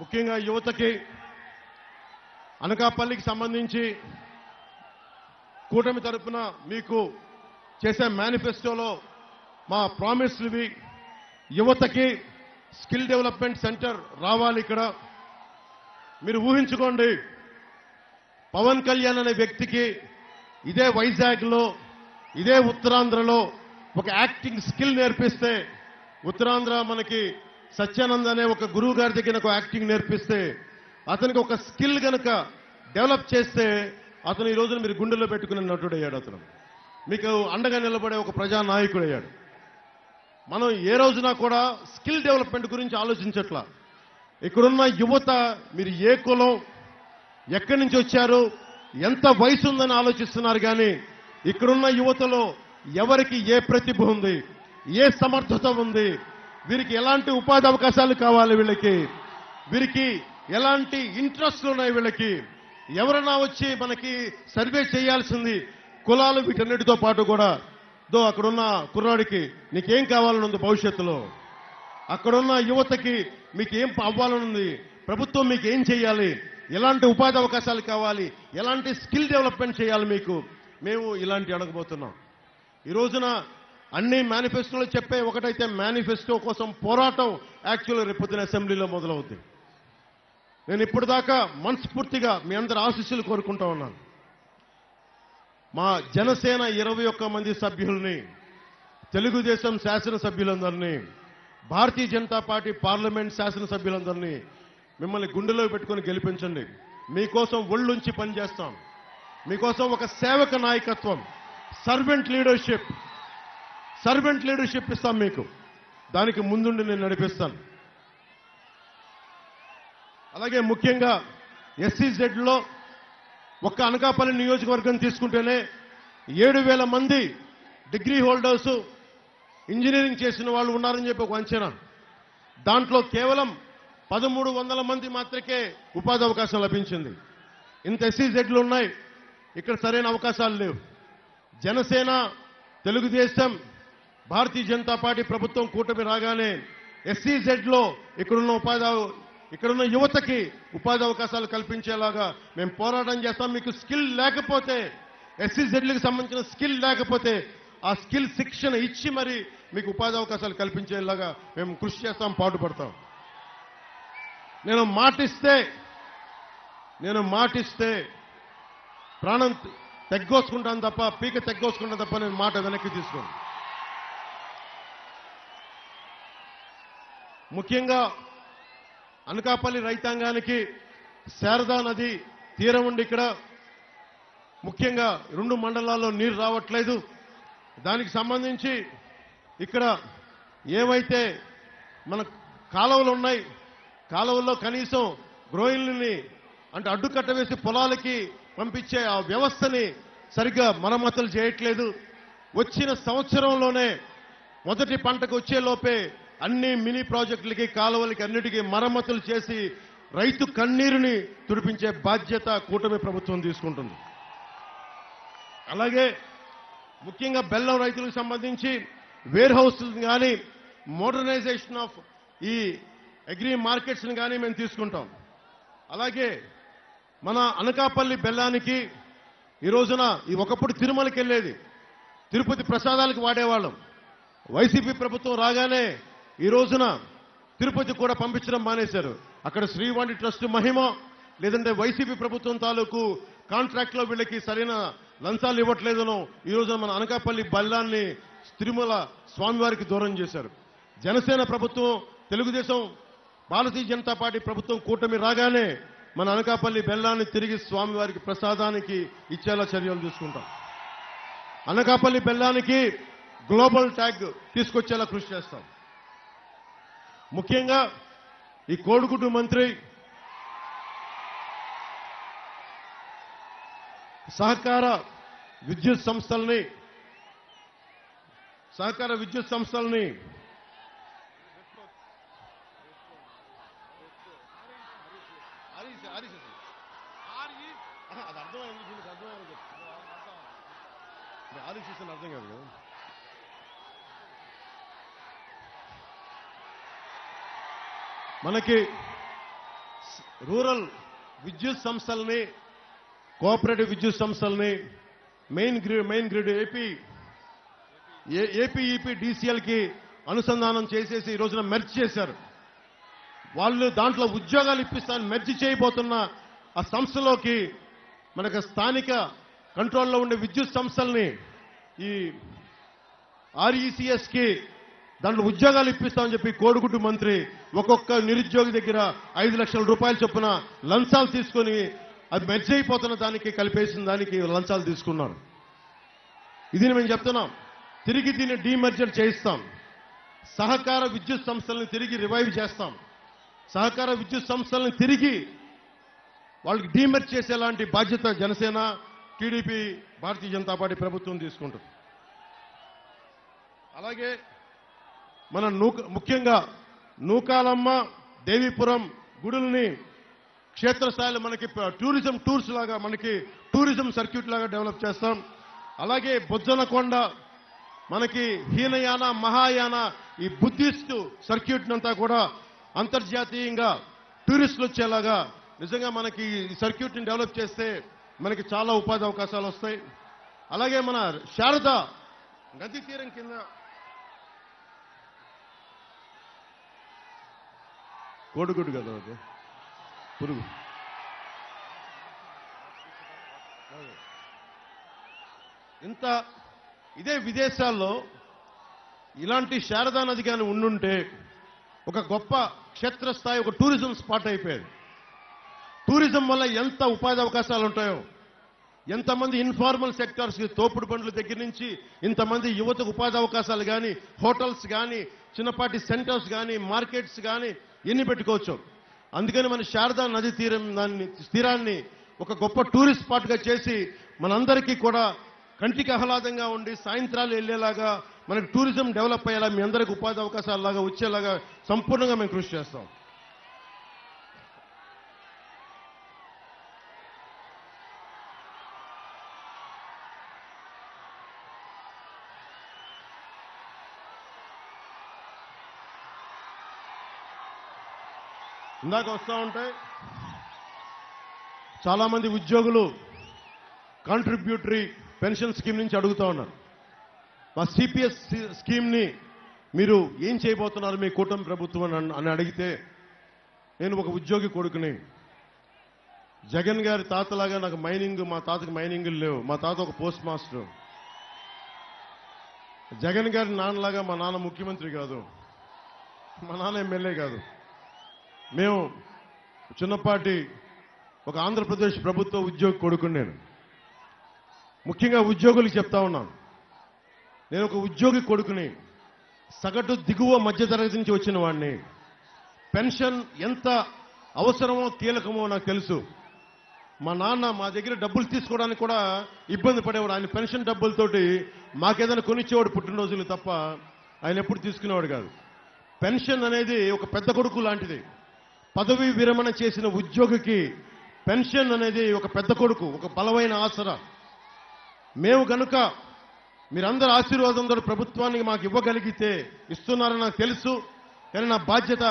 ముఖ్యంగా యువతకి అనకాపల్లికి సంబంధించి కూటమి తరపున మీకు చేసే మేనిఫెస్టోలో మా ప్రామిస్లు యువతకి స్కిల్ డెవలప్మెంట్ సెంటర్ రావాలి. ఇక్కడ మీరు ఊహించుకోండి, పవన్ కళ్యాణ్ అనే వ్యక్తికి ఇదే వైజాగ్లో ఇదే ఉత్తరాంధ్రలో ఒక యాక్టింగ్ స్కిల్ నేర్పిస్తే, ఉత్తరాంధ్ర మనకి సత్యానంద్ అనే ఒక గురువు గారి దగ్గర ఒక యాక్టింగ్ నేర్పిస్తే, అతనికి ఒక స్కిల్ గనక డెవలప్ చేస్తే అతను ఈ రోజున మీరు గుండెల్లో పెట్టుకునే నటుడయ్యాడు. అతను మీకు అండగా నిలబడే ఒక ప్రజానాయకుడయ్యాడు. మనం ఏ రోజున కూడా స్కిల్ డెవలప్మెంట్ గురించి ఆలోచించట్లా. ఇక్కడున్న యువత మీరు ఏ కులం, ఎక్కడి నుంచి వచ్చారు, ఎంత వయసు ఉందని ఆలోచిస్తున్నారు. కానీ ఇక్కడున్న యువతలో ఎవరికి ఏ ప్రతిభ ఉంది, ఏ సమర్థత ఉంది, వీరికి ఎలాంటి ఉపాధి అవకాశాలు కావాలి, వీరికి ఎలాంటి ఇంట్రెస్ట్లు ఉన్నాయి, వీళ్ళకి ఎవరన్నా వచ్చి మనకి సర్వే చేయాల్సింది కులాలు వీటన్నిటితో పాటు కూడా అక్కడున్న కుర్రాడికి నీకేం కావాలనుంది భవిష్యత్తులో, అక్కడున్న యువతకి మీకు ఏం అవ్వాలనుంది, ప్రభుత్వం మీకు ఏం చేయాలి, ఎలాంటి ఉపాధి అవకాశాలు కావాలి, ఎలాంటి స్కిల్ డెవలప్మెంట్ చేయాలి మీకు, మేము ఇలాంటి అడగబోతున్నాం. ఈ రోజున అన్ని మేనిఫెస్టోలు చెప్పే ఒకటైతే మేనిఫెస్టో కోసం పోరాటం యాక్చువల్గా రేపొద్దున అసెంబ్లీలో మొదలవుద్ది. నేను ఇప్పటిదాకా మనస్ఫూర్తిగా మీ అందరి ఆశీస్సులు కోరుకుంటా ఉన్నాను. మా జనసేన 21 మంది సభ్యుల్ని, తెలుగుదేశం శాసనసభ్యులందరినీ, భారతీయ జనతా పార్టీ పార్లమెంట్ శాసనసభ్యులందరినీ మిమ్మల్ని గుండెలో పెట్టుకుని గెలిపించండి. మీకోసం ఒళ్ళుంచి పనిచేస్తాం. మీకోసం ఒక సేవక నాయకత్వం, సర్వెంట్ లీడర్షిప్ ఇస్తాం మీకు. దానికి ముందుండి నేను నడిపిస్తాను. అలాగే ముఖ్యంగా SEZలో ఒక్క అనకాపల్లి నియోజకవర్గం తీసుకుంటేనే 7,000 మంది డిగ్రీ హోల్డర్స్, ఇంజనీరింగ్ చేసిన వాళ్ళు ఉన్నారని చెప్పి ఒక అంచనా. దాంట్లో కేవలం 1,300 మంది మాత్రమే ఉపాధి అవకాశం లభించింది. ఇంత SEZలు ఉన్నాయి, ఇక్కడ సరైన అవకాశాలు లేవు. జనసేన, తెలుగుదేశం, భారతీయ జనతా పార్టీ ప్రభుత్వం కూటమి రాగానే SEZలో ఇక్కడున్న యువతకి ఉపాధి అవకాశాలు కల్పించేలాగా మేము పోరాటం చేస్తాం. మీకు స్కిల్ లేకపోతే, SEZలకు సంబంధించిన స్కిల్ లేకపోతే ఆ స్కిల్ శిక్షణ ఇచ్చి మరి మీకు ఉపాధి అవకాశాలు కల్పించేలాగా మేము కృషి చేస్తాం, పాటుపడతాం. నేను మాటిస్తే ప్రాణం తెగ్గోసుకుంటాను తప్ప, పీక తెగ్గోసుకుంటాను తప్ప నేను మాట వెనక్కి తీసుకోను. ముఖ్యంగా అనకాపల్లి రైతాంగానికి శారదా నది తీరం ఉండి ఇక్కడ ముఖ్యంగా 2 మండలాల్లో నీరు రావట్లేదు. దానికి సంబంధించి ఇక్కడ ఏవైతే మన కాలువలు ఉన్నాయి, కాలువల్లో కనీసం గ్రోయిల్ని అంటే అడ్డుకట్ట వేసి పొలాలకి పంపించే ఆ వ్యవస్థని సరిగ్గా మరమ్మతులు చేయట్లేదు. వచ్చిన సంవత్సరంలోనే మొదటి పంటకు వచ్చేలోపే అన్ని మినీ ప్రాజెక్టులకి, కాలువలకి అన్నిటికీ మరమ్మతులు చేసి రైతు కన్నీరుని తుడిపించే బాధ్యత కూటమి ప్రభుత్వం తీసుకుంటుంది. అలాగే ముఖ్యంగా బెల్లం రైతులకు సంబంధించి వేర్ హౌస్లు కానీ, మోడర్నైజేషన్ ఆఫ్ ఈ అగ్రి మార్కెట్స్ని కానీ మేము తీసుకుంటాం. అలాగే మన అనకాపల్లి బెల్లానికి ఈ రోజున ఒకప్పుడు తిరుమలకి వెళ్ళేది, తిరుపతి ప్రసాదాలకు వాడేవాళ్ళం. వైసీపీ ప్రభుత్వం రాగానే ఈ రోజున తిరుపతి కూడా పంపించడం మానేశారు. అక్కడ శ్రీవాణి ట్రస్ట్ మహిమ, లేదంటే వైసీపీ ప్రభుత్వం తాలూకు కాంట్రాక్ట్లో వీళ్ళకి సరైన లంచాలు ఇవ్వట్లేదనో ఈ రోజున మన అనకాపల్లి బెల్లాన్ని తిరుమల స్వామివారికి దూరం చేశారు. జనసేన ప్రభుత్వం, తెలుగుదేశం, భారతీయ జనతా పార్టీ ప్రభుత్వం కూటమి రాగానే మన అనకాపల్లి బెల్లాన్ని తిరిగి స్వామివారికి ప్రసాదానికి ఇచ్చేలా చర్యలు తీసుకుంటాం. అనకాపల్లి బెల్లానికి గ్లోబల్ ట్యాగ్ తీసుకొచ్చేలా కృషి చేస్తాం. ముఖ్యంగా ఈ కోడిగుడ్డు మంత్రి సహకార విద్యుత్ సంస్థల్ని అర్థం కాదు. మనకి రూరల్ విద్యుత్ సంస్థల్ని, కోఆపరేటివ్ విద్యుత్ సంస్థల్ని మెయిన్ గ్రిడ్ ఏపీఈపీ డీసీఎల్కి అనుసంధానం చేసేసి ఈ రోజున మెర్జ్ చేశారు. వాళ్ళు దాంట్లో ఉద్యోగాలు ఇప్పిస్తారని మెర్జ్ చేయబోతున్న ఆ సంస్థలోకి మనకు స్థానిక కంట్రోల్లో ఉండే విద్యుత్ సంస్థల్ని ఈ ఆర్ఈసీఎస్కి దాంట్లో ఉద్యోగాలు ఇప్పిస్తామని చెప్పి కోడిగుడ్డు మంత్రి ఒక్కొక్క నిరుద్యోగి దగ్గర 5 లక్షల రూపాయలు చొప్పున లంచాలు తీసుకొని అది మెర్జ్ అయిపోతున్న దానికి కలిపేసిన దానికి లంచాలు తీసుకున్నారు. ఇది మేము చెప్తున్నాం. తిరిగి దీన్ని డీమర్జర్ చేయిస్తాం. సహకార విద్యుత్ సంస్థలను తిరిగి రివైవ్ చేస్తాం. సహకార విద్యుత్ సంస్థలను తిరిగి వాళ్ళకి డీమర్జ్ చేసేలాంటి బాధ్యత జనసేన, టీడీపీ, భారతీయ జనతా పార్టీ ప్రభుత్వం తీసుకుంటుంది. అలాగే మన ముఖ్యంగా నూకాలమ్మ, దేవీపురం గుడుల్ని క్షేత్రస్థాయిలో మనకి టూరిజం టూర్స్ లాగా, మనకి టూరిజం సర్క్యూట్ లాగా డెవలప్ చేస్తాం. అలాగే బొజ్జనకొండ మనకి హీనయాన, మహాయాన ఈ బుద్ధిస్ట్ సర్క్యూట్ అంతా కూడా అంతర్జాతీయంగా టూరిస్టులు వచ్చేలాగా నిజంగా మనకి ఈ సర్క్యూట్ని డెవలప్ చేస్తే మనకి చాలా ఉపాధి అవకాశాలు వస్తాయి. అలాగే మన శారద నదీ తీరం కింద కోడిగుడ్డు కదా అది పురుగు, ఇంత ఇదే విదేశాల్లో ఇలాంటి శారదా నది కానీ ఉండుంటే ఒక గొప్ప క్షేత్రస్థాయి ఒక టూరిజం స్పాట్ అయిపోయేది. టూరిజం వల్ల ఎంత ఉపాధి అవకాశాలు ఉంటాయో, ఎంతమంది ఇన్ఫార్మల్ సెక్టార్స్, తోపుడు బండ్ల దగ్గర నుంచి ఇంతమంది యువతకు ఉపాధి అవకాశాలు కానీ, హోటల్స్ కానీ, చిన్నపాటి సెంటర్స్ కానీ, మార్కెట్స్ కానీ ఎన్ని పెట్టుకోవచ్చు. అందుకని మన శారదా నది తీరాన్ని ఒక గొప్ప టూరిస్ట్ స్పాట్గా చేసి మనందరికీ కూడా కంటికి ఆహ్లాదంగా ఉండి సాయంత్రాలు వెళ్లేలాగా మనకు టూరిజం డెవలప్ అయ్యేలా, మీ అందరికి ఉపాధి అవకాశాలలాగా వచ్చేలాగా సంపూర్ణంగా మేము కృషి చేస్తాం. ఇందాక వస్తూ ఉంటాయి చాలా మంది ఉద్యోగులు కాంట్రిబ్యూటరీ పెన్షన్ స్కీమ్ నుంచి అడుగుతా ఉన్నారు. మా సిపిఎస్ స్కీమ్ని మీరు ఏం చేయబోతున్నారు మీ కూటమి ప్రభుత్వం అని అడిగితే, నేను ఒక ఉద్యోగి కొడుకుని, జగన్ గారి తాతలాగా నాకు మా తాతకి మైనింగులు లేవు. మా తాత ఒక పోస్ట్ మాస్టర్. జగన్ గారి నాన్నలాగా మా నాన్న ముఖ్యమంత్రి కాదు, మా నాన్న ఎమ్మెల్యే కాదు. మేము చిన్నపాటి ఒక ఆంధ్రప్రదేశ్ ప్రభుత్వ ఉద్యోగి కొడుకుని. నేను ముఖ్యంగా ఉద్యోగులకు చెప్తా ఉన్నాను, నేను ఒక ఉద్యోగి కొడుకుని, సగటు దిగువ మధ్యతరగతి నుంచి వచ్చిన వాడిని. పెన్షన్ ఎంత అవసరమో కీలకమో నాకు తెలుసు. మా నాన్న మా దగ్గర డబ్బులు తీసుకోవడానికి కూడా ఇబ్బంది పడేవాడు. ఆయన పెన్షన్ డబ్బులతోటి మాకేదైనా కొనిచ్చేవాడు పుట్టినరోజులు తప్ప ఆయన ఎప్పుడు తీసుకునేవాడు కాదు. పెన్షన్ అనేది ఒక పెద్ద కొడుకు లాంటిది. పదవీ విరమణ చేసిన ఉద్యోగికి పెన్షన్ అనేది ఒక పెద్ద కొడుకు, ఒక బలమైన ఆసరా. మేము కనుక మీరందరూ ఆశీర్వాదంతో ప్రభుత్వానికి మాకు ఇవ్వగలిగితే, ఇస్తున్నారని నాకు తెలుసు, కానీ నా బాధ్యత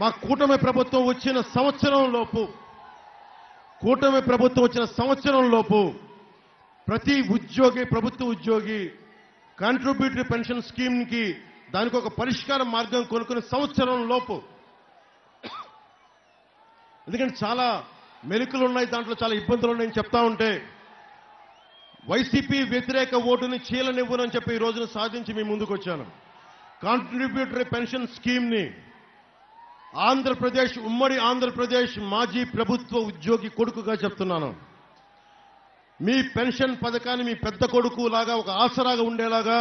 మా కూటమి ప్రభుత్వం వచ్చిన సంవత్సరం లోపు ప్రతి ఉద్యోగి, ప్రభుత్వ ఉద్యోగి కాంట్రిబ్యూటరీ పెన్షన్ స్కీమ్కి దానికి ఒక పరిష్కార మార్గం కొనుక్కునే సంవత్సరం లోపు. ఎందుకంటే చాలా మెలికలు ఉన్నాయి, దాంట్లో చాలా ఇబ్బందులు ఉన్నాయని చెప్తా ఉంటే, వైసీపీ వ్యతిరేక ఓటుని చీలనివ్వనని చెప్పి ఈ రోజున సాధించి మీ ముందుకు వచ్చాను. కాంట్రిబ్యూటరీ పెన్షన్ స్కీమ్ని ఉమ్మడి ఆంధ్రప్రదేశ్ మాజీ ప్రభుత్వ ఉద్యోగి కొడుకుగా చెప్తున్నాను. మీ పెన్షన్ పథకాన్ని మీ పెద్ద కొడుకు లాగా ఒక ఆసరాగా ఉండేలాగా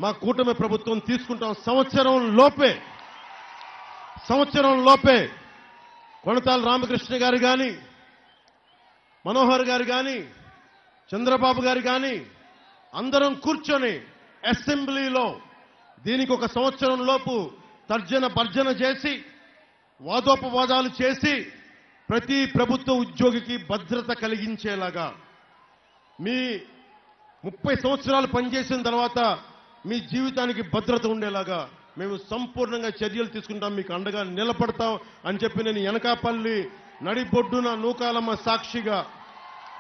మా కూటమి ప్రభుత్వం తీసుకుంటాం. సంవత్సరం లోపే కొణతాల రామకృష్ణ గారు కానీ, మనోహర్ గారు కానీ, చంద్రబాబు గారు కానీ అందరం కూర్చొని అసెంబ్లీలో దీనికి ఒక సంవత్సరం లోపు తర్జన భర్జన చేసి, వాదోపవాదాలు చేసి, ప్రతి ప్రభుత్వ ఉద్యోగికి భద్రత కలిగించేలాగా, మీ 30 సంవత్సరాలు పనిచేసిన తర్వాత మీ జీవితానికి భద్రత ఉండేలాగా మేము సంపూర్ణంగా చర్యలు తీసుకుంటాం, మీకు అండగా నిలబడతాం అని చెప్పి నేను ఎనకాపల్లి నడిబొడ్డున నూకాలమ్మ సాక్షిగా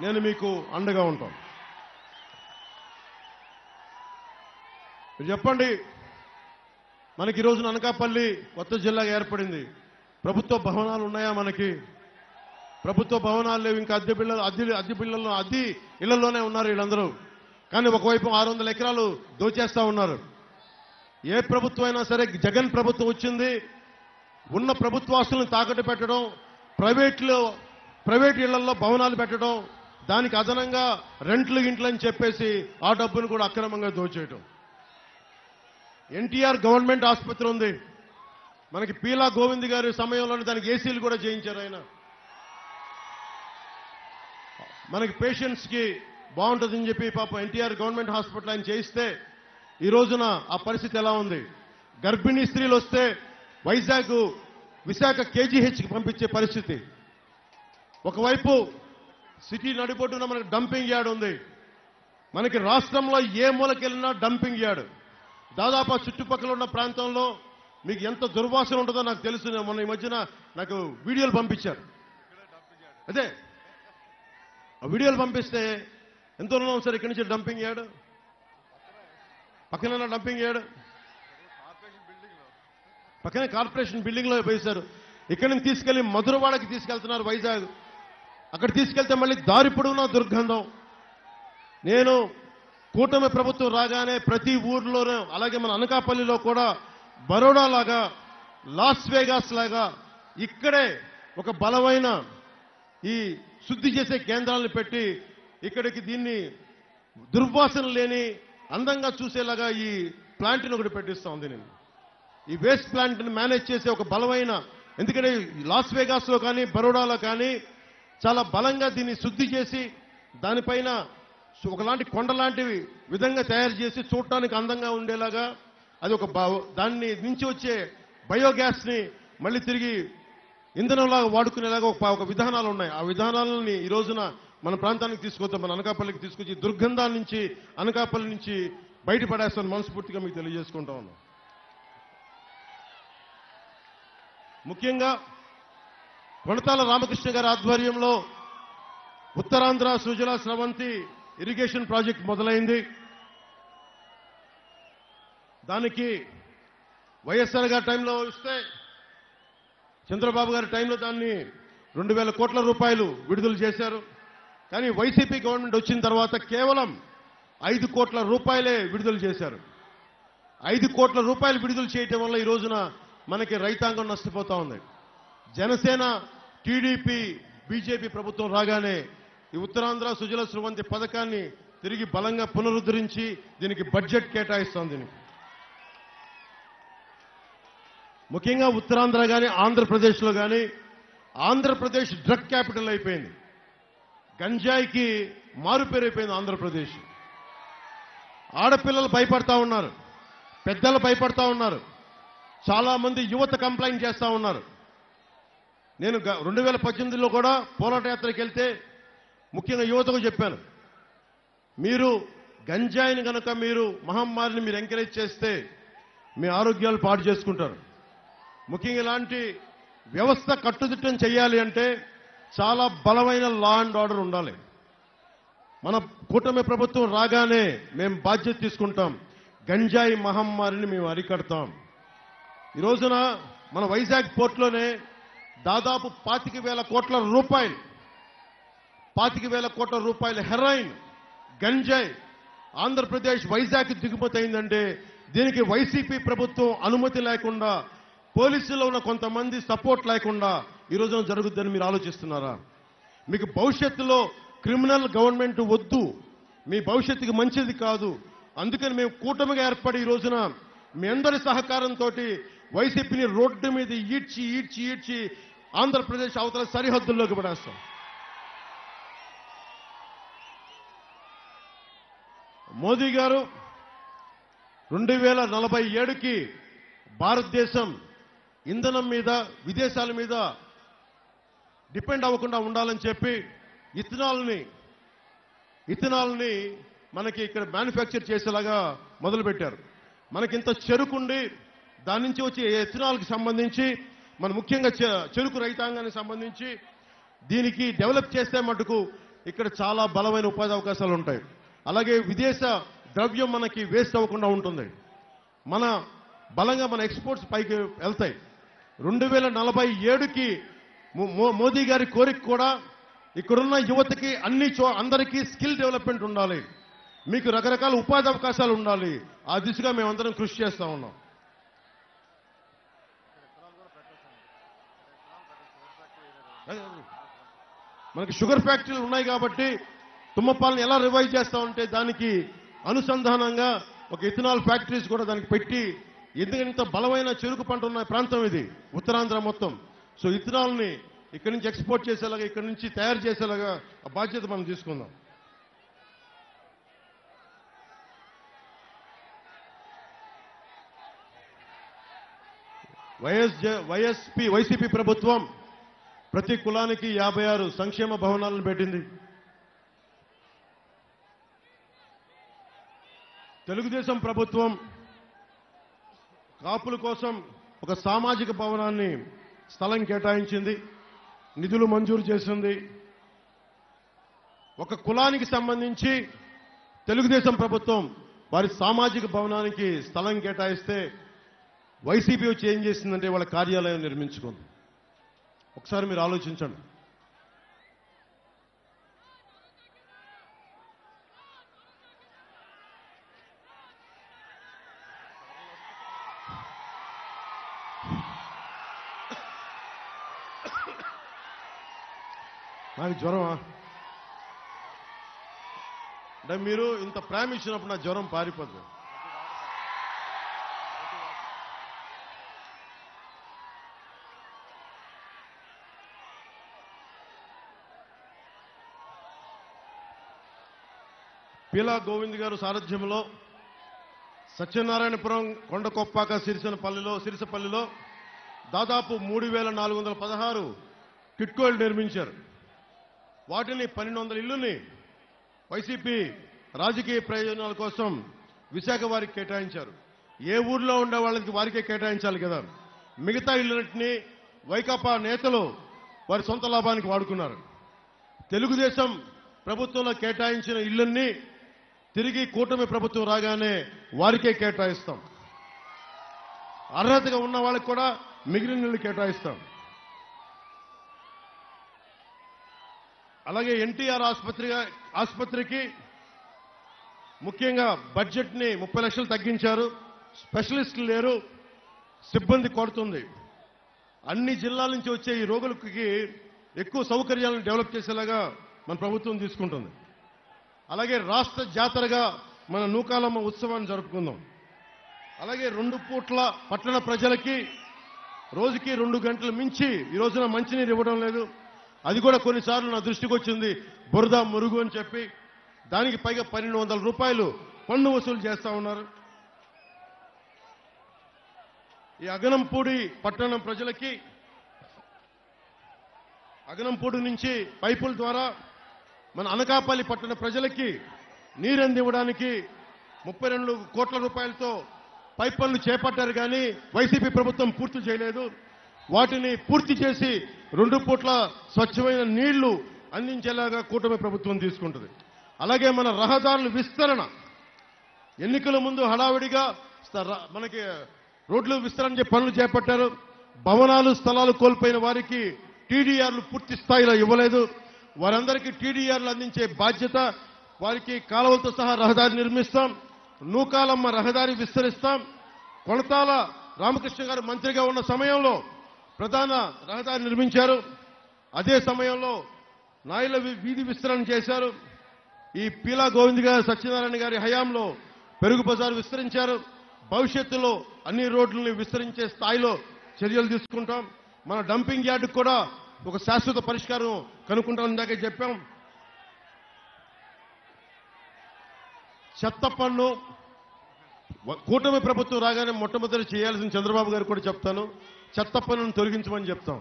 నేను మీకు అండగా ఉంటాను. మీరు చెప్పండి, మనకి ఈ రోజున అనకాపల్లి కొత్త జిల్లాగా ఏర్పడింది. ప్రభుత్వ భవనాలు ఉన్నాయా? మనకి ప్రభుత్వ భవనాలు లేవు. ఇంకా అద్దె ఇళ్లలోనే ఉన్నారు వీళ్ళందరూ. కానీ ఒకవైపు 600 ఎకరాలు దోచేస్తా ఉన్నారు. ఏ ప్రభుత్వం అయినా సరే, జగన్ ప్రభుత్వం వచ్చింది, ఉన్న ప్రభుత్వాస్తులను తాకట్టు పెట్టడం, ప్రైవేట్ ఇళ్లలో భవనాలు పెట్టడం, దానికి అదనంగా రెంట్లు గింట్లు అని చెప్పేసి ఆ డబ్బును కూడా అక్రమంగా దోచేయడం. ఎన్టీఆర్ గవర్నమెంట్ ఆసుపత్రి ఉంది మనకి. పీలా గోవింద్ గారి సమయంలోనే దానికి ఏసీలు కూడా చేయించారు ఆయన. మనకి పేషెంట్స్ కి బాగుంటుందని చెప్పి పాపం ఎన్టీఆర్ గవర్నమెంట్ హాస్పిటల్ ఆయన చేయిస్తే ఈ రోజున ఆ పరిస్థితి ఎలా ఉంది? గర్భిణీ స్త్రీలు వస్తే వైజాగ్, విశాఖ కేజీహెచ్కి పంపించే పరిస్థితి. ఒకవైపు సిటీ నడిబొడ్డున మనకి డంపింగ్ యార్డ్ ఉంది. మనకి రాష్ట్రంలో ఏ మూలకెళ్ళినా డంపింగ్ యార్డ్. దాదాపు చుట్టుపక్కల ఉన్న ప్రాంతంలో మీకు ఎంత దుర్వాసన ఉంటుందో నాకు తెలుసు. మొన్న ఈ మధ్యన నాకు వీడియోలు పంపించారు. అదే ఆ వీడియోలు పంపిస్తే ఎంత ఉన్నాం సార్ ఇక్కడి నుంచి డంపింగ్ యార్డ్? పక్కన డంపింగ్ యార్డ్ పక్కనే కార్పొరేషన్ బిల్డింగ్ లో వేశారు. ఇక్కడి నుంచి తీసుకెళ్లి మధురవాడకి తీసుకెళ్తున్నారు, వైజాగ్. అక్కడ తీసుకెళ్తే మళ్ళీ దారి పొడవునా దుర్గంధం. నేను కూటమి ప్రభుత్వం రాగానే ప్రతి ఊర్లోనూ, అలాగే మన అనకాపల్లిలో కూడా బరోడా లాగా, లాస్ వేగాస్ లాగా ఇక్కడే ఒక బలమైన ఈ శుద్ధి చేసే కేంద్రాలను పెట్టి ఇక్కడికి దీన్ని దుర్వాసన లేని అందంగా చూసేలాగా ఈ ప్లాంట్ని ఒకటి పెట్టిస్తా ఉంది. నేను ఈ వేస్ట్ ప్లాంట్ని మేనేజ్ చేసే ఒక బలమైన, ఎందుకంటే లాస్ వేగాస్లో కానీ బరోడాలో కానీ చాలా బలంగా దీన్ని శుద్ధి చేసి దానిపైన ఒకలాంటి కొండలాంటి విధంగా తయారు చేసి చూడటానికి అందంగా ఉండేలాగా అది ఒక దాన్ని నుంచి వచ్చే బయోగ్యాస్ ని మళ్ళీ తిరిగి ఇంధనంలాగా వాడుకునేలాగా ఒక విధానాలు ఉన్నాయి. ఆ విధానాలని ఈ రోజున మన ప్రాంతానికి తీసుకొద్దాం, మన అనకాపల్లికి తీసుకొచ్చి దుర్గంధాల నుంచి అనకాపల్లి నుంచి బయటపడేస్తాను మనస్ఫూర్తిగా మీకు తెలియజేసుకుంటా ఉన్నాం. ముఖ్యంగా కొణతాల రామకృష్ణ గారి ఆధ్వర్యంలో ఉత్తరాంధ్ర సుజల స్రవంతి ఇరిగేషన్ ప్రాజెక్ట్ మొదలైంది. దానికి వైఎస్ఆర్ గారి టైంలో ఇస్తే, చంద్రబాబు గారి టైంలో దాన్ని 2000 కోట్ల రూపాయలు విడుదల చేశారు. కానీ వైసీపీ గవర్నమెంట్ వచ్చిన తర్వాత కేవలం 5 కోట్ల రూపాయలే విడుదల చేశారు. 5 కోట్ల రూపాయలు విడుదల చేయటం వల్ల ఈ రోజున మనకి రైతాంగం నష్టపోతా ఉంది. జనసేన, టీడీపీ, బీజేపీ ప్రభుత్వం రాగానే ఈ ఉత్తరాంధ్ర సుజల స్రవంతి పథకాన్ని తిరిగి బలంగా పునరుద్ధరించి దీనికి బడ్జెట్ కేటాయిస్తోంది. ముఖ్యంగా ఉత్తరాంధ్ర కానీ ఆంధ్రప్రదేశ్లో కానీ, ఆంధ్రప్రదేశ్ డ్రగ్ క్యాపిటల్ అయిపోయింది. గంజాయికి మారుపేరైపోయింది ఆంధ్రప్రదేశ్. ఆడపిల్లలు భయపడతా ఉన్నారు, పెద్దలు భయపడతా ఉన్నారు, చాలా మంది యువత కంప్లైంట్ చేస్తా ఉన్నారు. నేను 2018లో కూడా పోరాట యాత్రకి వెళ్తే ముఖ్యంగా యువతకు చెప్పాను, మీరు గంజాయిని కనుక మీరు మహమ్మారిని మీరు ఎంకరేజ్ చేస్తే మీ ఆరోగ్యాలు పాడు చేసుకుంటారు. ముఖ్యంగా ఇలాంటి వ్యవస్థ కట్టుదిట్టం చేయాలి అంటే చాలా బలమైన లా అండ్ ఆర్డర్ ఉండాలి. మన కూటమి ప్రభుత్వం రాగానే మేము బాధ్యత తీసుకుంటాం, గంజాయి మహమ్మారిని మేము అరికడతాం. ఈ రోజున మన వైజాగ్ పోర్టులోనే దాదాపు 25,000 కోట్ల రూపాయలు, 25,000 కోట్ల రూపాయల హెరాయిన్, గంజాయి ఆంధ్రప్రదేశ్ వైజాగ్ దిగుమతి అయిందంటే దీనికి వైసీపీ ప్రభుత్వం అనుమతి లేకుండా, పోలీసుల్లో ఉన్న కొంతమంది సపోర్ట్ లేకుండా ఈ రోజున జరుగుద్దని మీరు ఆలోచిస్తున్నారా? మీకు భవిష్యత్తులో క్రిమినల్ గవర్నమెంట్ వద్దు, మీ భవిష్యత్తుకి మంచిది కాదు. అందుకని మేము కూటమిగా ఏర్పడి ఈ రోజున మీ అందరి సహకారంతో వైసీపీని రోడ్డు మీద ఈడ్చి ఆంధ్రప్రదేశ్ అవతల సరిహద్దుల్లోకి పడేస్తాం. మోదీ గారు 2047కి భారతదేశం ఇంధనం మీద, విదేశాల మీద డిపెండ్ అవ్వకుండా ఉండాలని చెప్పి ఇథనాల్ని మనకి ఇక్కడ మ్యానుఫ్యాక్చర్ చేసేలాగా మొదలుపెట్టారు. మనకింత చెరుకుండి దాని నుంచి వచ్చే ఎథనాల్కి సంబంధించి మన ముఖ్యంగా చెరుకు రైతాంగానికి సంబంధించి దీనికి డెవలప్ చేస్తే మటుకు ఇక్కడ చాలా బలమైన ఉపాధి అవకాశాలు ఉంటాయి. అలాగే విదేశ ద్రవ్యం మనకి వేస్ట్ అవ్వకుండా ఉంటుంది. మన బలంగా మన ఎక్స్పోర్ట్స్ పైకి వెళ్తాయి. 2047కి మోదీ గారి కోరిక కూడా ఇక్కడున్న యువతకి అందరికీ స్కిల్ డెవలప్మెంట్ ఉండాలి, మీకు రకరకాల ఉపాధి అవకాశాలు ఉండాలి. ఆ దిశగా మేమందరం కృషి చేస్తా ఉన్నాం. మనకి షుగర్ ఫ్యాక్టరీలు ఉన్నాయి కాబట్టి తుమ్మపాలను ఎలా రివైవ్ చేస్తామంటే దానికి అనుసంధానంగా ఒక ఇథనాల్ ఫ్యాక్టరీస్ కూడా దానికి పెట్టి, ఎందుకంటే ఇంత బలమైన చెరుకు పంట ఉన్న ప్రాంతం ఇది ఉత్తరాంధ్ర మొత్తం. సో ఇథనాల్ని ఇక్కడి నుంచి ఎక్స్పోర్ట్ చేసేలాగా, ఇక్కడి నుంచి తయారు చేసేలాగా ఆ బాధ్యత మనం తీసుకుందాం. వైసీపీ ప్రభుత్వం ప్రతి కులానికి 56 సంక్షేమ భవనాలను పెట్టింది. తెలుగుదేశం ప్రభుత్వం కాపుల కోసం ఒక సామాజిక భవనాన్ని స్థలం కేటాయించింది, నిధులు మంజూరు చేసింది. ఒక కులానికి సంబంధించి తెలుగుదేశం ప్రభుత్వం వారి సామాజిక భవనానికి స్థలం కేటాయిస్తే వైసీపీ వచ్చి ఏం చేసిందంటే వాళ్ళ కార్యాలయం నిర్మించుకుంది. ఒకసారి మీరు ఆలోచించండి. నాకు జ్వరమా అంటే మీరు ఇంత ప్రేమ ఇచ్చినప్పుడు నా జ్వరం పారిపోతుంది. పీలా గోవింద్ గారు సారథ్యంలో సత్యనారాయణపురం, కొండకొప్పాక, సిరిసపల్లిలో దాదాపు 3416 కిట్కోలు నిర్మించారు. వాటిని 1200 ఇళ్లని వైసీపీ రాజకీయ ప్రయోజనాల కోసం విశాఖ వారికి కేటాయించారు. ఏ ఊర్లో ఉండే వాళ్ళకి వారికే కేటాయించాలి కదా. మిగతా ఇళ్లన్నింటినీ వైకాపా నేతలు వారి సొంత లాభానికి వాడుకున్నారు. తెలుగుదేశం ప్రభుత్వంలో కేటాయించిన ఇళ్లన్నీ తిరిగి కూటమి ప్రభుత్వం రాగానే వారికే కేటాయిస్తాం. అర్హతగా ఉన్న వాళ్ళకి కూడా మిగిలిన ఇళ్లు కేటాయిస్తాం. అలాగే ఎన్టీఆర్ ఆసుపత్రికి ముఖ్యంగా బడ్జెట్ని 30 లక్షలు తగ్గించారు. స్పెషలిస్టులు లేరు, సిబ్బంది కొడుతుంది. అన్ని జిల్లాల నుంచి వచ్చే ఈ రోగులకి ఎక్కువ సౌకర్యాలను డెవలప్ చేసేలాగా మన ప్రభుత్వం తీసుకుంటుంది. అలాగే రాష్ట్ర జాతరగా మన నూకాలమ్మ ఉత్సవాన్ని జరుపుకుందాం. అలాగే 2 పూట్ల పట్టణ ప్రజలకి రోజుకి 2 గంటలు మించి ఈ రోజున మంచినీరు ఇవ్వడం లేదు. అది కూడా కొన్నిసార్లు నా దృష్టికి వచ్చింది, బురద మురుగు అని చెప్పి దానికి పైగా 1200 రూపాయలు పన్ను వసూలు చేస్తా ఉన్నారు. ఈ అగనంపూడి పట్టణం ప్రజలకి అగనంపూడి నుంచి పైపుల ద్వారా మన అనకాపల్లి పట్టణ ప్రజలకి నీరు అందివ్వడానికి 32 కోట్ల రూపాయలతో పైప్ పనులు చేపట్టారు. కానీ వైసీపీ ప్రభుత్వం పూర్తి చేయలేదు. వాటిని పూర్తి చేసి 2 పూట్ల స్వచ్ఛమైన నీళ్లు అందించేలాగా కూటమి ప్రభుత్వం తీసుకుంటుంది. అలాగే మన రహదారుల విస్తరణ, ఎన్నికల ముందు హడావిడిగా మనకి రోడ్లు విస్తరణ పనులు చేపట్టారు. భవనాలు, స్థలాలు కోల్పోయిన వారికి టీడీఆర్లు పూర్తి స్థాయిలో ఇవ్వలేదు. వారందరికీ టీడీఆర్లు అందించే బాధ్యత, వారికి కాలువలతో సహా రహదారి నిర్మిస్తాం. నూకాలమ్మ రహదారి విస్తరిస్తాం. కొణతాల రామకృష్ణ గారు మంత్రిగా ఉన్న సమయంలో ప్రధాన రహదారి నిర్మించారు. అదే సమయంలో నాయల వీధి విస్తరణ చేశారు. ఈ పీలా గోవింద్ గారు, సత్యనారాయణ గారి హయాంలో పెరుగు బజారు విస్తరించారు. భవిష్యత్తులో అన్ని రోడ్లని విస్తరించే స్థాయిలో చర్యలు తీసుకుంటాం. మన డంపింగ్ యార్డుకు కూడా ఒక శాశ్వత పరిష్కారం కనుక్కుంటామని దాకా చెప్పాం. చెత్త పన్ను కూటమి ప్రభుత్వం రాగానే మొట్టమొదటి చేయాల్సిన చంద్రబాబు గారు కూడా చెప్తాను, చెత్త పన్నును తొలగించమని చెప్తాం.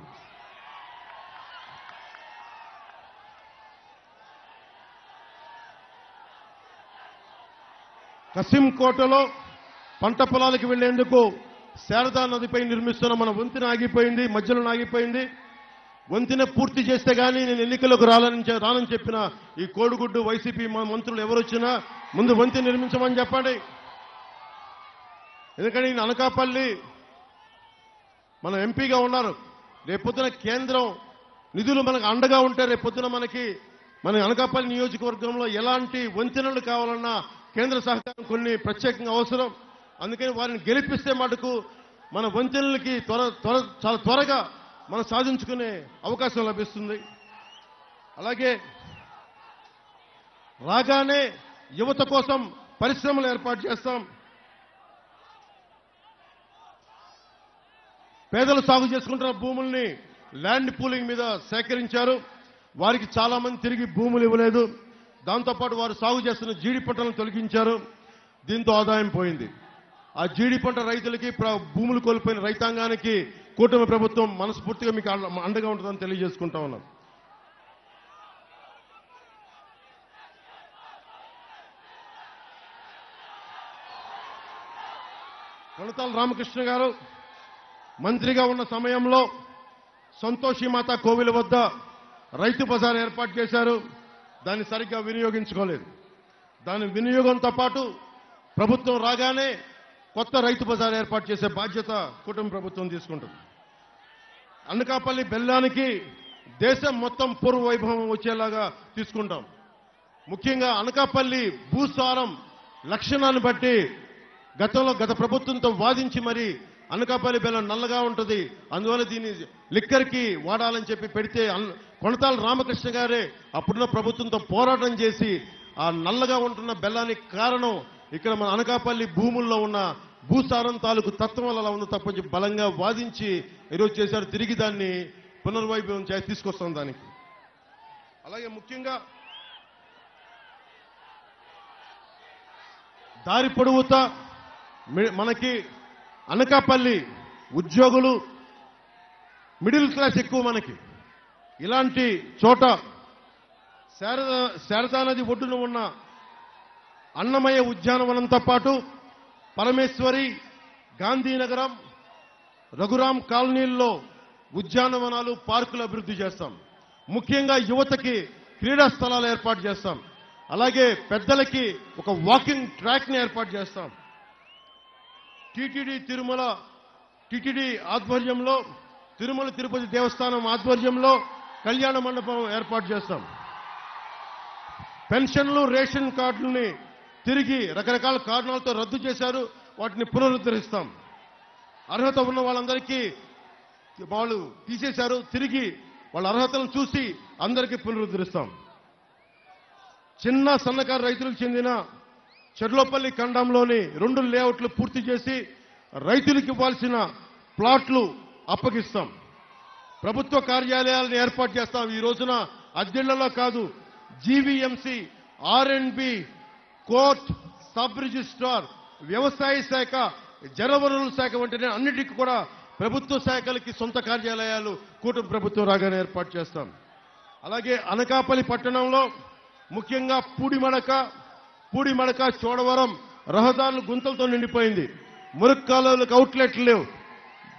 కసింకోటలో పంట పొలాలకు వెళ్లేందుకు శారదా నదిపై నిర్మిస్తున్న మన వంతెన ఆగిపోయింది, మధ్యలో ఆగిపోయింది. వంతెన పూర్తి చేస్తే గానీ నేను ఎన్నికలకు రానని చెప్పిన ఈ కోడిగుడ్డు వైసీపీ మంత్రులు ఎవరొచ్చినా ముందు వంతెన నిర్మించమని చెప్పండి. ఎందుకంటే ఈయన అనకాపల్లి మన ఎంపీగా ఉన్నారు. రేపొద్దున కేంద్రం నిధులు మనకు అండగా ఉంటే రేపొద్దున మన అనకాపల్లి నియోజకవర్గంలో ఎలాంటి వంతెనలు కావాలన్నా కేంద్ర సహకారం కొన్ని ప్రత్యేకంగా అవసరం. అందుకని వారిని గెలిపిస్తే మటుకు మన వంతెనలకి చాలా త్వరగా మనం సాధించుకునే అవకాశం లభిస్తుంది. అలాగే రాగానే యువత కోసం పరిశ్రమలు ఏర్పాటు చేస్తాం. పేదలు సాగు చేసుకుంటున్న భూముల్ని ల్యాండ్ పూలింగ్ మీద సేకరించారు. వారికి చాలా మంది తిరిగి భూములు ఇవ్వలేదు. దాంతోపాటు వారు సాగు చేస్తున్న జీడి పంటలను తొలగించారు. దీంతో ఆదాయం పోయింది. ఆ జీడి పంట రైతులకి, భూములు కోల్పోయిన రైతాంగానికి కూటమి ప్రభుత్వం మనస్ఫూర్తిగా మీకు అండగా ఉంటుందని తెలియజేసుకుంటా ఉన్నాం. కొనతాల రామకృష్ణ గారు మంత్రిగా ఉన్న సమయంలో సంతోషిమాత కోవిల వద్ద రైతు బజార్ ఏర్పాటు చేశారు. దాన్ని సరిగ్గా వినియోగించుకోలేదు. దాని వినియోగంతో పాటు ప్రభుత్వం రాగానే కొత్త రైతు బజార్ ఏర్పాటు చేసే బాధ్యత కూటమి ప్రభుత్వం తీసుకుంటుంది. అనకాపల్లి బెల్లానికి దేశం మొత్తం పూర్వ వైభవం వచ్చేలాగా తీసుకుంటాం. ముఖ్యంగా అనకాపల్లి భూసారం లక్షణాన్ని బట్టి గత ప్రభుత్వంతో వాదించి మరి అనకాపల్లి బెల్లం నల్లగా ఉంటుంది, అందువల్ల దీన్ని లిక్కర్కి వాడాలని చెప్పి పెడితే కొనతాల రామకృష్ణ గారే అప్పుడున్న ప్రభుత్వంతో పోరాటం చేసి ఆ నల్లగా ఉంటున్న బెల్లానికి కారణం ఇక్కడ మన అనకాపల్లి భూముల్లో ఉన్న భూసారం తాలూకు తత్వం వల్ల అలా ఉంది తప్పని చెప్పి బలంగా వాదించి ఈరోజు చేశారు. తిరిగి దాన్ని పునర్వైభవం చేసి తీసుకొస్తాం దానికి. అలాగే ముఖ్యంగా దారి పొడవుతా మనకి అనకాపల్లి ఉద్యోగులు మిడిల్ క్లాస్ ఎక్కువ. మనకి ఇలాంటి చోట శారదా నది ఒడ్డున ఉన్న అన్నమయ్య ఉద్యానవనంతో పాటు పరమేశ్వరి, గాంధీనగరం, రఘురాం కాలనీల్లో ఉద్యానవనాలు, పార్కులు అభివృద్ధి చేస్తాం. ముఖ్యంగా యువతకి క్రీడా స్థలాలు ఏర్పాటు చేస్తాం. అలాగే పెద్దలకి ఒక వాకింగ్ ట్రాక్ని ఏర్పాటు చేస్తాం. టీటీడీ ఆధ్వర్యంలో, తిరుమల తిరుపతి దేవస్థానం ఆధ్వర్యంలో కళ్యాణ మండపం ఏర్పాటు చేస్తాం. పెన్షన్లు, రేషన్ కార్డుల్ని తిరిగి రకరకాల కారణాలతో రద్దు చేశారు, వాటిని పునరుద్ధరిస్తాం. అర్హత ఉన్న వాళ్ళందరికీ వాళ్ళు తీసేశారు, తిరిగి వాళ్ళ అర్హతలను చూసి అందరికీ పునరుద్ధరిస్తాం. చిన్న సన్నకారు రైతులకు చెందిన చెర్లోపల్లి ఖండంలోని 2 లేఅవుట్లు పూర్తి చేసి రైతులకు ఇవ్వాల్సిన ప్లాట్లు అప్పగిస్తాం. ప్రభుత్వ కార్యాలయాలను ఏర్పాటు చేస్తాం. ఈ రోజున అద్దెళ్లలో కాదు, జీవీఎంసీ, ఆర్ఎండ్బి, కోర్ట్, సబ్ రిజిస్ట్రార్, వ్యవసాయ శాఖ, జలవనరుల శాఖ వంటి అన్నిటికీ కూడా ప్రభుత్వ శాఖలకి సొంత కార్యాలయాలు కూటమి ప్రభుత్వం రాగానే ఏర్పాటు చేస్తాం. అలాగే అనకాపల్లి పట్టణంలో ముఖ్యంగా పూడిమడక, చోడవరం రహదారులు గుంతలతో నిండిపోయింది. మురుక్కాలువలకు అవుట్లెట్లు లేవు.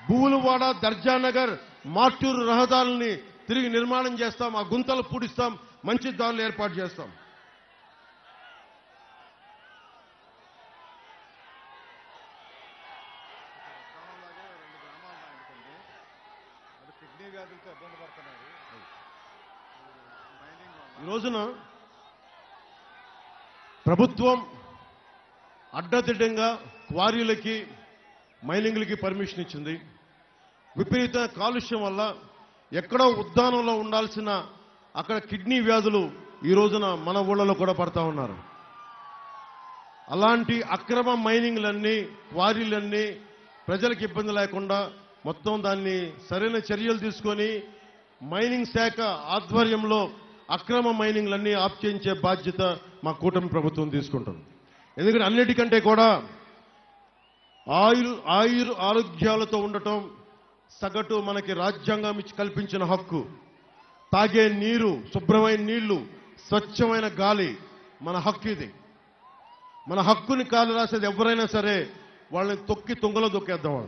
భూలువాడ, దర్జానగర్, మార్టూరు రహదారుల్ని తిరిగి నిర్మాణం చేస్తాం. ఆ గుంతలు పూడిస్తాం, మంచి దారులు ఏర్పాటు చేస్తాం. ఈ రోజున ప్రభుత్వం అడ్డదిడ్డంగా క్వారీలకి, మైనింగ్లకి పర్మిషన్ ఇచ్చింది. విపరీత కాలుష్యం వల్ల ఎక్కడో ఉద్దానంలో ఉండాల్సిన అక్కడ కిడ్నీ వ్యాధులు ఈ రోజున మన ఊళ్ళలో కూడా పడతా ఉన్నారు. అలాంటి అక్రమ మైనింగ్లన్నీ, క్వారీలన్నీ ప్రజలకు ఇబ్బంది లేకుండా మొత్తం దాన్ని సరైన చర్యలు తీసుకొని మైనింగ్ శాఖ ఆధ్వర్యంలో అక్రమ మైనింగ్లన్నీ ఆప్ చేయించే బాధ్యత మా కూటమి ప్రభుత్వం తీసుకుంటుంది. ఎందుకంటే అన్నిటికంటే కూడా ఆరోగ్యాలతో ఉండటం సగటు మనకి రాజ్యాంగం ఇచ్చి కల్పించిన హక్కు. తాగే నీరు, శుభ్రమైన నీళ్లు, స్వచ్ఛమైన గాలి మన హక్కు. ఇది మన హక్కుని కాలు రాసేది ఎవరైనా సరే వాళ్ళని తొక్కి తుంగలో దొక్కేద్దాం.